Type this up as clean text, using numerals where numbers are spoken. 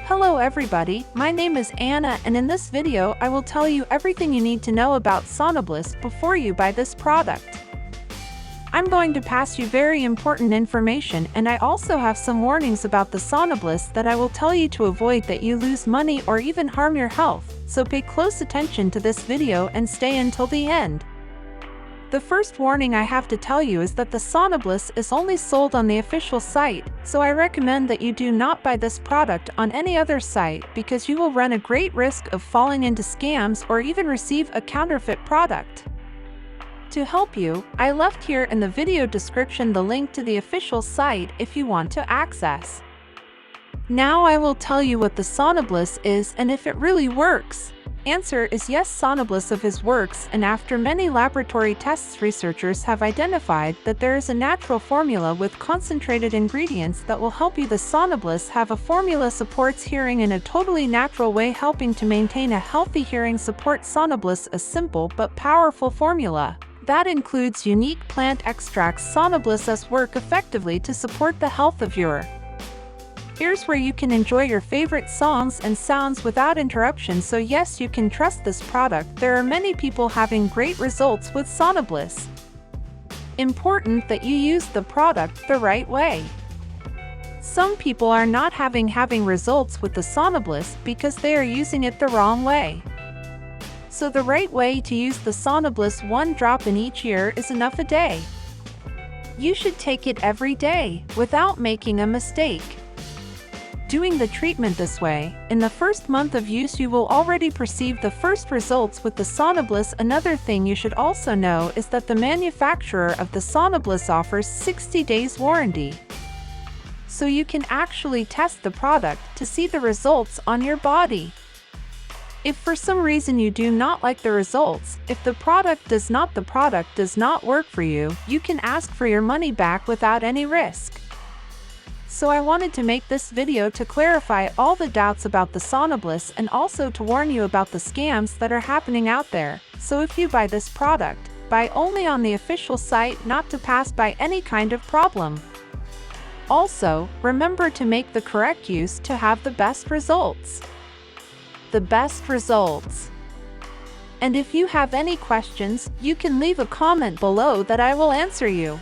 Hello everybody, my name is Anna and in this video I will tell you everything you need to know about Sonobliss before you buy this product. I'm going to pass you very important information and I also have some warnings about the Sonobliss that I will tell you to avoid that you lose money or even harm your health, so pay close attention to this video and stay until the end. The first warning I have to tell you is that the Sonobliss is only sold on the official site, so I recommend that you do not buy this product on any other site because you will run a great risk of falling into scams or even receive a counterfeit product. To help you, I left here in the video description the link to the official site if you want to access. Now I will tell you what the Sonobliss is and if it really works. Answer is yes, Sonobliss of his works, and after many laboratory tests researchers have identified that there is a natural formula with concentrated ingredients that will help you. The Sonobliss have a formula supports hearing in a totally natural way, helping to maintain a healthy hearing. Support Sonobliss, a simple but powerful formula that includes unique plant extracts. Sonobliss work effectively to support the health of your ears, where you can enjoy your favorite songs and sounds without interruption. So yes, you can trust this product. There are many people having great results with Sonobliss. Important that you use the product the right way. Some people are not having results with the Sonobliss because they are using it the wrong way. So the right way to use the Sonobliss, 1 drop in each ear is enough a day. You should take it every day without making a mistake. Doing the treatment this way, in the first month of use you will already perceive the first results with the Sonobliss. Another thing you should also know is that the manufacturer of the Sonobliss offers 60 days warranty. So you can actually test the product to see the results on your body. If for some reason you do not like the results, if the product does not work for you, you can ask for your money back without any risk. So I wanted to make this video to clarify all the doubts about the Sonobliss and also to warn you about the scams that are happening out there. So if you buy this product, buy only on the official site, not to pass by any kind of problem. Also, remember to make the correct use to have the best results. The best results. And if you have any questions, you can leave a comment below that I will answer you.